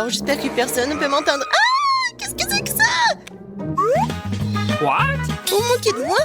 Alors, j'espère que personne ne peut m'entendre. Ah! Qu'est-ce que c'est que ça? What? Vous vous moquez de moi?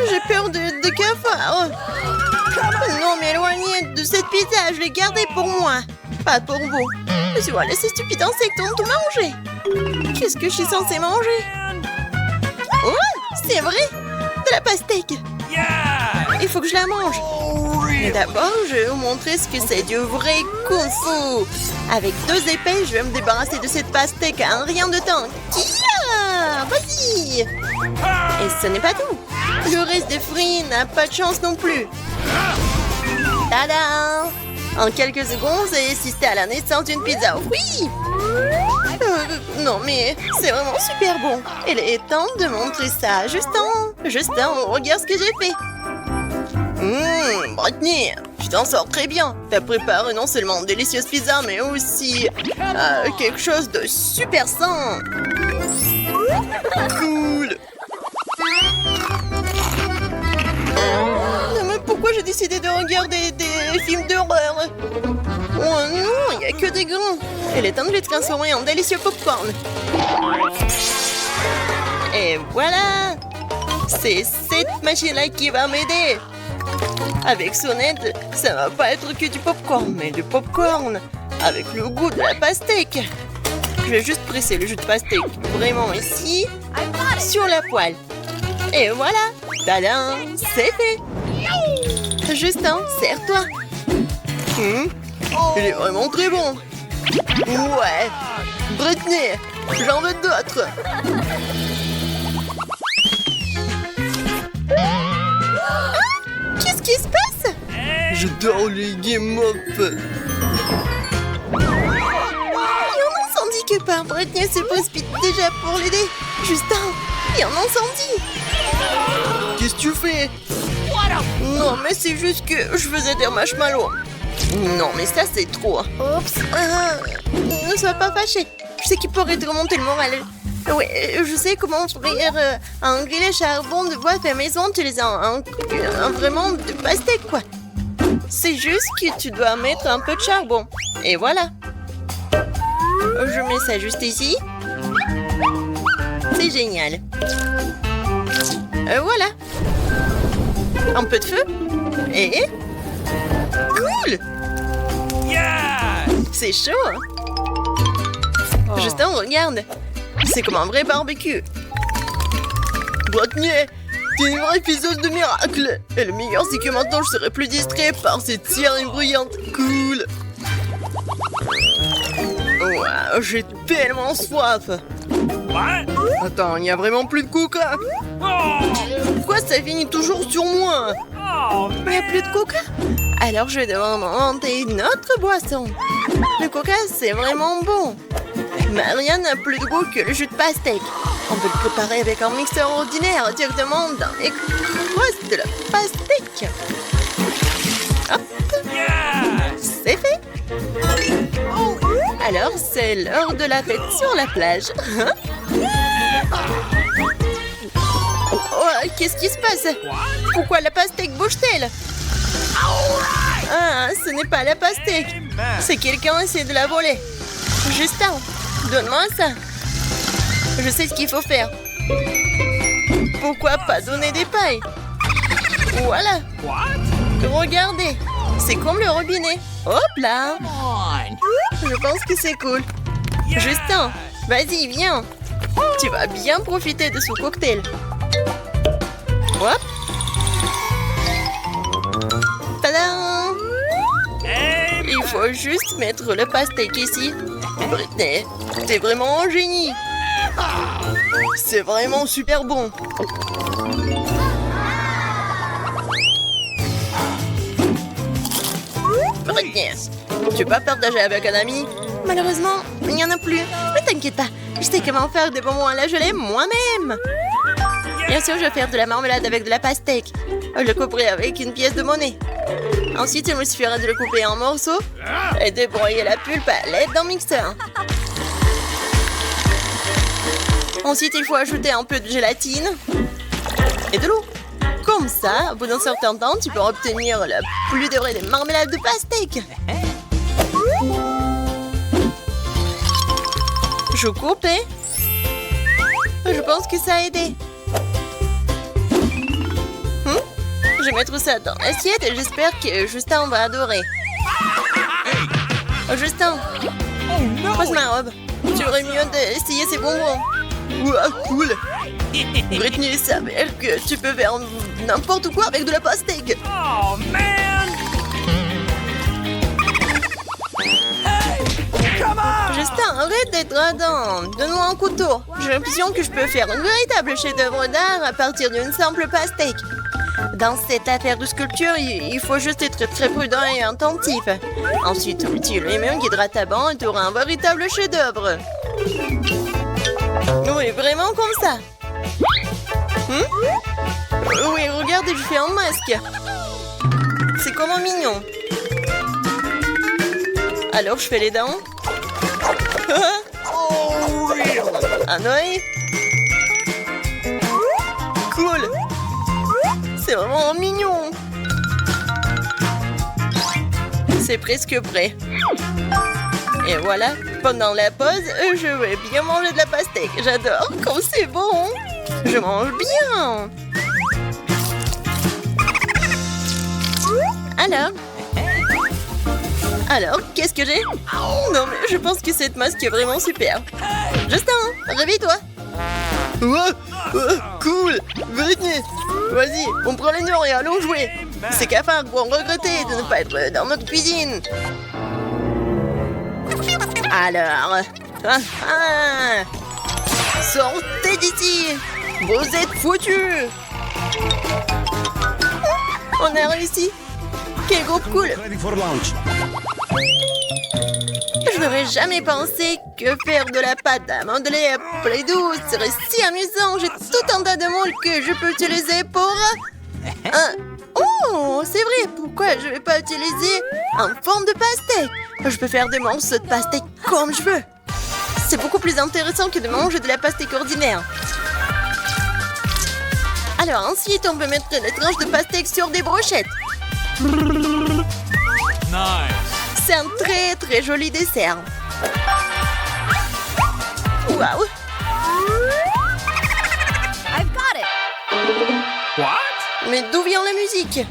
J'ai peur de cafards. Non, mais éloignez de cette pizza, je l'ai gardée pour moi. Pas pour vous. Mais voilà, ces stupides insectes ont tout mangé. Qu'est-ce que je suis censée manger? Oh, c'est vrai! De la pastèque. Yeah! Il faut que je la mange. Mais d'abord, je vais vous montrer ce que c'est du vrai kung-fu. Avec 2 épées, je vais me débarrasser de cette pastèque en rien de temps. Kia! Vas-y! Et ce n'est pas tout. Le reste des fruits n'a pas de chance non plus. Tada! En quelques secondes, j'ai assisté à la naissance d'une pizza aux fruits. Non, mais c'est vraiment super bon. Il est temps de montrer ça à Justin. Justin, regarde ce que j'ai fait. Brittany, tu t'en sors très bien. T'as préparé non seulement une délicieuse pizza, mais aussi quelque chose de super sain. Cool. Non, mais pourquoi j'ai décidé de regarder des films d'horreur? Oh non, il n'y a que des grands. Il est temps de les transformer en délicieux popcorn. Et voilà. C'est cette machine-là qui va m'aider. Avec son aide, ça va pas être que du popcorn, mais du popcorn avec le goût de la pastèque. Je vais juste presser le jus de pastèque vraiment ici, sur la poêle. Et voilà, tadam, c'est fait. Justin, serre-toi. Il est vraiment très bon. Ouais, Brittany, j'en veux d'autres. Qu'est-ce qui se passe? J'adore les game up. Il y en incendie que par Brittany se précipite déjà pour l'aider. Justin, il y a un incendie. Qu'est-ce que tu fais? Non, mais c'est juste que je faisais des marshmallows. Non, mais ça, c'est trop. Oups. Ne sois pas fâché. Je sais qu'il pourrait te remonter le moral. Oui, je sais comment faire un grillé charbon de bois fait maison. Tu les as vraiment de pastèque, quoi. C'est juste que tu dois mettre un peu de charbon. Et voilà. Je mets ça juste ici. C'est génial. Voilà. Un peu de feu. Et... Cool! Yeah! C'est chaud, hein? Justin, regarde. C'est comme un vrai barbecue. Brittany, t'es une vraie faiseuse de miracles. Et le meilleur, c'est que maintenant, je serai plus distrait par cette série bruyante. Cool! Wow, j'ai tellement soif. What? Attends, il n'y a vraiment plus de coca. Pourquoi ça finit toujours sur moi? Oh, Il n'y a plus de coca? Alors je vais devoir inventer une autre boisson. Le coca, c'est vraiment bon. Mais rien n'a plus de goût que le jus de pastèque. On peut le préparer avec un mixeur ordinaire directement dans les crosses de la pastèque. Hop, yeah! c'est fait. Alors, c'est l'heure de la fête sur la plage. Oh, qu'est-ce qui se passe? Pourquoi la pastèque bouge-t-elle? Ah, ce n'est pas la pastèque. C'est quelqu'un qui essaie de la voler. Justin, donne-moi ça. Je sais ce qu'il faut faire. Pourquoi pas donner des pailles? Voilà. What? Regardez. C'est comme le robinet. Hop là. Je pense que c'est cool. Justin, vas-y, viens. Tu vas bien profiter de ce cocktail. Hop. Tadam! Il faut juste mettre le pastèque ici. Brittany, t'es vraiment un génie. C'est vraiment super bon. Brittany, tu veux pas partager avec un ami? Malheureusement, il n'y en a plus. Mais t'inquiète pas, je sais comment faire des bonbons à la gelée moi-même. Bien sûr, je vais faire de la marmelade avec de la pastèque. Je le couperai avec une pièce de monnaie. Ensuite, il me suffira de le couper en morceaux et de broyer la pulpe à l'aide d'un mixeur. Ensuite, il faut ajouter un peu de gélatine et de l'eau. Comme ça, au bout d'un certain temps, tu peux obtenir la plus de vraie des marmelades de pastèque. Je coupe et... Je pense que ça a aidé. Je vais mettre ça dans l'assiette et j'espère que Justin va adorer. Oh, Justin, pose ma robe. Tu aurais mieux d'essayer ces bonbons. Ouah, cool. Britney s'avère que tu peux faire n'importe quoi avec de la pastèque. Oh, man! Hey! Come on! Justin, arrête d'être radin. Donne-moi un couteau. J'ai l'impression que je peux faire un véritable chef-d'œuvre d'art à partir d'une simple pastèque. Dans cette affaire de sculpture, il faut juste être très prudent et attentif. Ensuite, utile les mains guidera ta bande et tu auras un véritable chef-d'œuvre. Oui, vraiment comme ça. Oui, regarde, je fais un masque. C'est comment mignon. Alors, je fais les dents. Un œil. Cool. C'est vraiment mignon. C'est presque prêt. Et voilà, pendant la pause, je vais bien manger de la pastèque. J'adore, comme c'est bon. Je mange bien. Alors, qu'est-ce que j'ai? Non, mais je pense que cette masque est vraiment super. Justin, réveille-toi. Cool. Britney, vas-y, on prend les nourris et allons jouer. Ces cafards vont regretter de ne pas être dans notre cuisine. Alors, sortez d'ici. Vous êtes foutus. On a réussi. Quel groupe cool. Je n'aurais jamais pensé que faire de la pâte à modeler à Play-Doh serait si amusant. J'ai tout un tas de moules que je peux utiliser pour... Oh, c'est vrai. Pourquoi je ne vais pas utiliser en forme de pastèque? Je peux faire des morceaux de pastèque comme je veux. C'est beaucoup plus intéressant que de manger de la pastèque ordinaire. Alors ensuite, on peut mettre des tranches de pastèque sur des brochettes. Nice. C'est un très très joli dessert. Waouh! I've got it. What? Mais d'où vient la musique?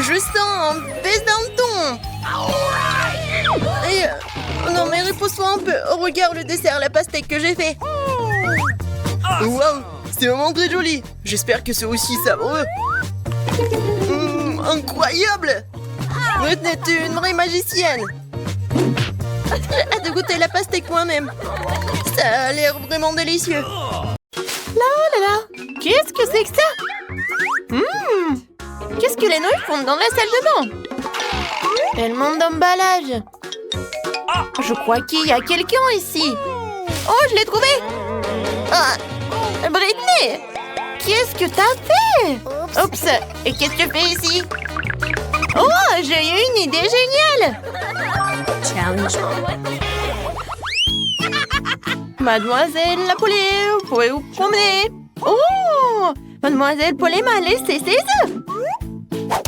Justin, baisse d'un ton. Et non mais repousse-toi un peu. Oh, regarde le dessert, la pastèque que j'ai fait. Waouh, c'est vraiment très joli. J'espère que c'est aussi savoureux. Incroyable! Britney, tu es une vraie magicienne. J'ai hâte de goûter la pastèque moi-même. Ça a l'air vraiment délicieux. Là, qu'est-ce que c'est que ça? Qu'est-ce que les nouilles font dans la salle de bain? Tellement d'emballage. Je crois qu'il y a quelqu'un ici. Oh, je l'ai trouvé. Britney, qu'est-ce que t'as fait? Oups, et qu'est-ce que tu fais ici? Oh, j'ai eu une idée géniale. Challenge. Mademoiselle la poulet, vous pouvez vous promener. Oh, Mademoiselle Poulet m'a laissé ses œufs.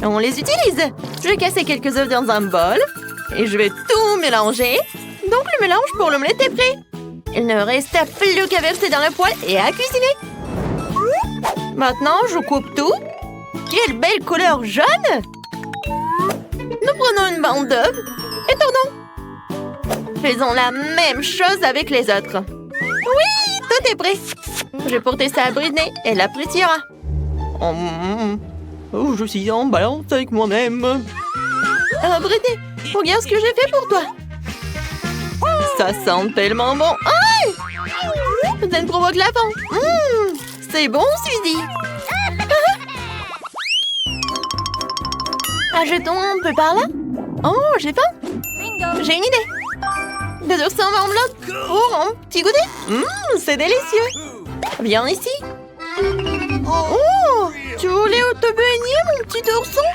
On les utilise. Je vais casser quelques œufs dans un bol et je vais tout mélanger. Donc le mélange pour l'omelette est prêt. Il ne reste plus qu'à verser dans la poêle et à cuisiner. Maintenant, je coupe tout. Quelle belle couleur jaune! Nous prenons une bande d'œufs et tournons. Faisons la même chose avec les autres. Oui, tout est prêt. Je vais porter ça à Britney, elle appréciera. Oh, je suis en balance avec moi-même. Britney, regarde ce que j'ai fait pour toi. Ça sent tellement bon. Aïe! Ça me provoque la faim. C'est bon, Suzy. Jetons un peu par là. Oh, j'ai faim. Bingo. J'ai une idée. Des oursins en bloc pour un petit goûter. C'est délicieux. Viens ici. Oh, tu voulais te baigner, mon petit ourson?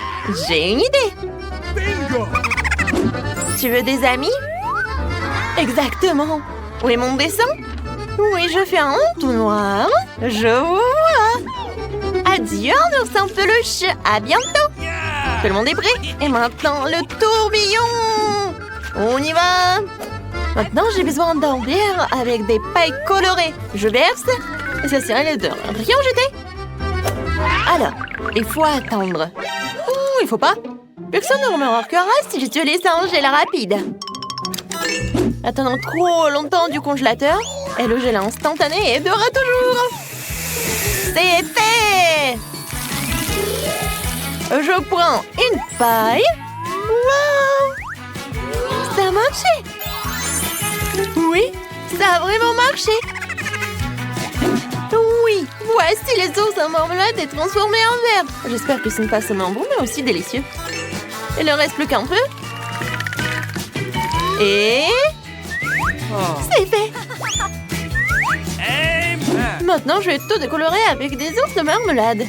J'ai une idée. Bingo! Tu veux des amis? Exactement. Où est mon dessin? Oui, je fais un tout noir. Je vous vois. Adieu, un oursin peluche. À bientôt. Yeah! Tout le monde est prêt? Et maintenant, le tourbillon. On y va! Maintenant, j'ai besoin d'un verre avec des pailles colorées. Je verse. Et ça sert de rien jeter. Alors, il faut attendre. Il faut pas. Personne ne me remarquera si j'utilise un gel rapide. Attendant trop longtemps du congélateur. Et le gel instantané aidera toujours. C'est fait! Je prends une paille. Wow! Ça a marché! Oui, ça a vraiment marché! Oui, voici les os en marmelade et transformés en verre. J'espère que ce n'est pas seulement bon, mais aussi délicieux. Il ne reste plus qu'un peu. Et... c'est fait! Amen. Maintenant, je vais tout décolorer avec des ours de marmelade.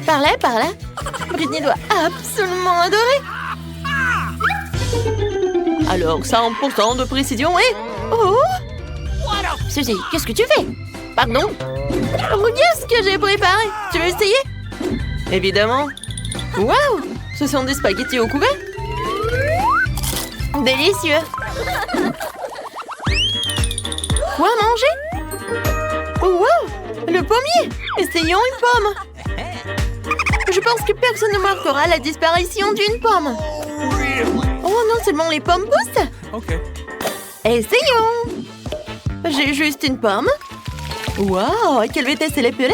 Par là, par là. Britney doit absolument adorer. Alors, 100% de précision et... Oh! Suzy, qu'est-ce que tu fais? Pardon? Regarde ce que j'ai préparé. Tu veux essayer? Évidemment. Waouh! Ce sont des spaghettis au couvercle. Délicieux. Quoi manger? Wow! Le pommier! Essayons une pomme. Je pense que personne ne marquera la disparition d'une pomme. Oh, non seulement les pommes poussent. Okay. Essayons. J'ai juste une pomme. Wow, quelle vitesse elle est pelée.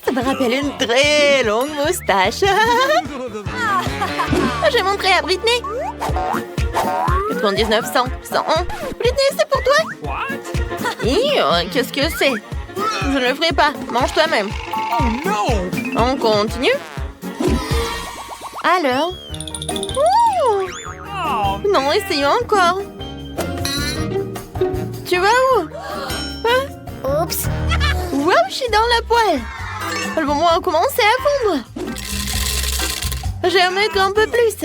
Ça me rappelle une très longue moustache. J'ai montré à Britney. 99, 100, 101. Britney, c'est pour toi. What? Qu'est-ce que c'est? Je ne le ferai pas. Mange toi-même. Oh no! On continue? Alors? Ouh! Oh, Non, essayons encore. Tu vas où? Hein? Oups. Wow, je suis dans la poêle. Le moment a commencé à fondre. Je vais en mettre un peu plus.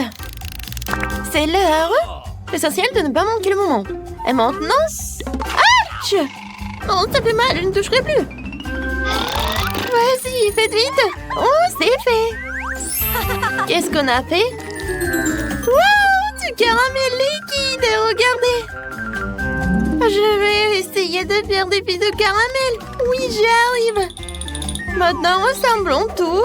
C'est l'heure. Essentiel de ne pas manquer le moment. Et maintenant... Ouch! Oh, ça fait mal, je ne toucherai plus. Vas-y, faites vite. Oh, c'est fait. Qu'est-ce qu'on a fait? Wow, du caramel liquide, regardez. Je vais essayer de faire des billes de caramel. Oui, j'y arrive. Maintenant, ressemblons tout.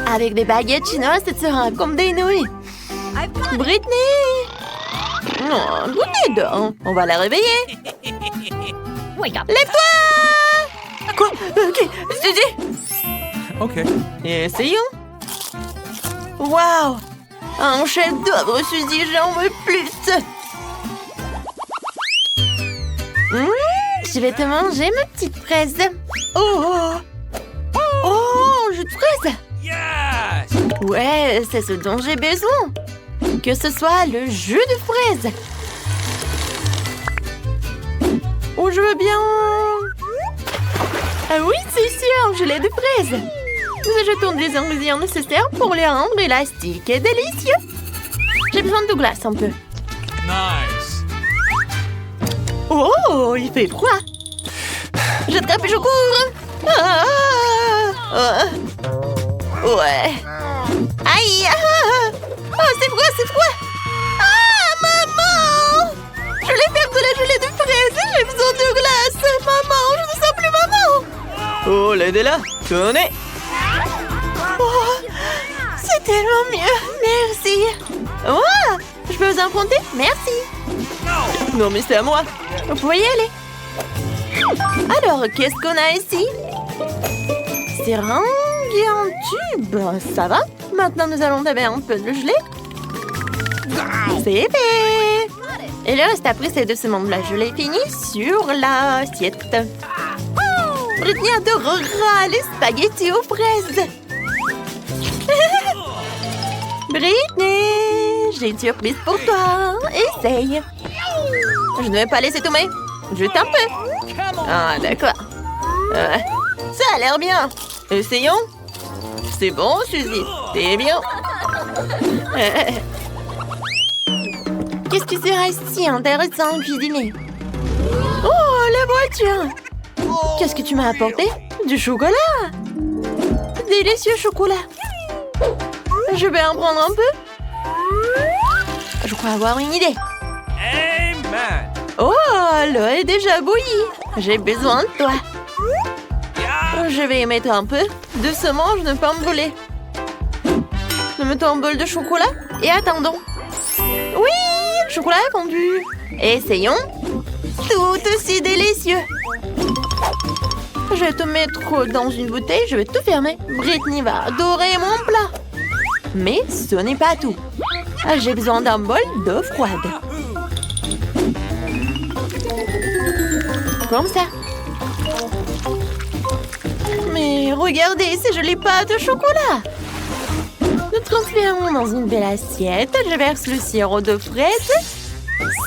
Avec des baguettes chinoises, ce sera comme des nouilles. I've got it. Britney! Oh, Britney dort. On va la réveiller. Wake up. Lève-toi! Quoi? Ok, Suzy! okay. Essayons. Waouh! Un chef-d'œuvre, Suzy, j'en veux plus. Je vais te manger, ma petite fraise. Oh! Oh, jus de fraise! Yes! Ouais, c'est ce dont j'ai besoin. Que ce soit le jus de fraise. Oh, je veux bien... Ah oui, c'est sûr, gelée de fraise. Nous ajoutons des ingrédients nécessaires pour les rendre élastiques et délicieux. J'ai besoin de glace un peu. Nice. Oh, il fait froid. J'attrape et je cours. Ah, ah, ouais. Aïe. Oh, c'est froid, c'est froid. Ah, maman. Je voulais faire de la gelée de fraises. J'ai besoin de glace. Maman, je ne sens plus maman. Oh, l'aide-la. Tenez. Oh, c'est tellement mieux. Merci. Oh, je peux vous emprunter? Merci. Non, mais c'est à moi. Vous pouvez y aller. Alors, qu'est-ce qu'on a ici? Seringue et un tube. Ça va? Maintenant, nous allons taper un peu de gelée. C'est fait. Et le reste après, c'est de se de la gelée finie sur l'assiette. Britney adorera les spaghettis aux fraises. Britney, j'ai une surprise pour toi. Essaye. Je ne vais pas laisser tomber. Juste un peu. Ah, d'accord. Ça a l'air bien. Essayons. C'est bon, Suzy. C'est bien. Qu'est-ce qui sera si intéressant à cuisiner? Oh, la voiture. Qu'est-ce que tu m'as apporté? Du chocolat. Délicieux chocolat. Je vais en prendre un peu. Je crois avoir une idée. Amen. Oh, l'eau est déjà bouillie. J'ai besoin de toi. Yeah. Je vais y mettre un peu. Doucement, je ne peux pas me brûler. Je mets un bol de chocolat et attendons. Oui, le chocolat est fondu. Essayons. Tout aussi délicieux. Je vais te mettre dans une bouteille, je vais tout fermer. Brittany va adorer mon plat. Mais ce n'est pas tout. J'ai besoin d'un bol d'eau froide. Comme ça. Mais regardez ces jolies pâtes de chocolat. Nous transférons dans une belle assiette. Je verse le sirop de fraises.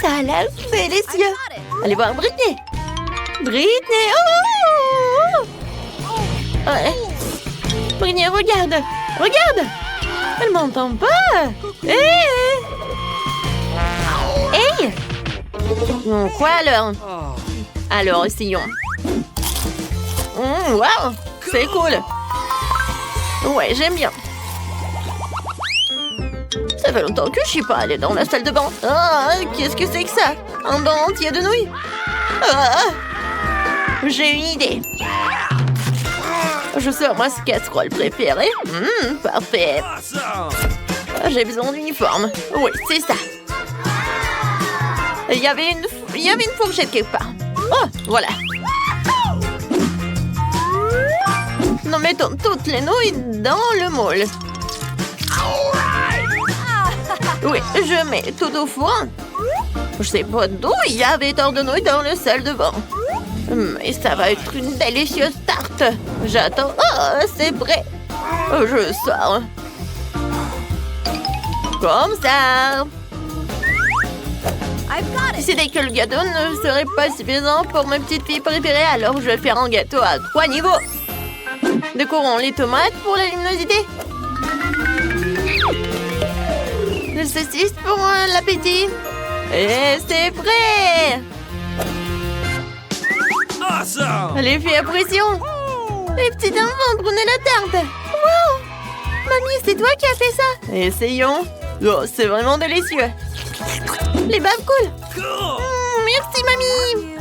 Ça a l'air délicieux. Allez voir Brittany. Brittany, oh! Ouais. Brittany, regarde. Regarde. Elle m'entend pas. Hey! Hey! Bon, quoi alors? Alors, essayons. Wow! C'est cool. Ouais, j'aime bien. Ça fait longtemps que je suis pas allée dans la salle de bain. Ah, qu'est-ce que c'est que ça? Un bain entier de nouilles? Ah, j'ai une idée. Je sors ma casserole préférée. Parfait. Awesome. J'ai besoin d'uniforme. Oui, c'est ça. Il y avait une fourchette quelque part. Oh, voilà. Nous mettons toutes les nouilles dans le moule. Oui, je mets tout au four. Je sais pas d'où il y avait tant de nouilles dans le salle de bain. Mais ça va être une délicieuse tarte. J'attends. Oh, c'est prêt. Je sors. Comme ça. I've got it. Décidé que le gâteau ne serait pas suffisant pour ma petite fille préférée, alors je vais faire un gâteau à 3 niveaux. Décorons les tomates pour la luminosité. Le saucisse pour l'appétit. Et c'est prêt. Awesome. L'effet à pression. Les petits enfants prenaient la tarte. Wow. Mamie, c'est toi qui as fait ça. Essayons. Oh, c'est vraiment délicieux. Les baves cool. Cool. Merci, mamie.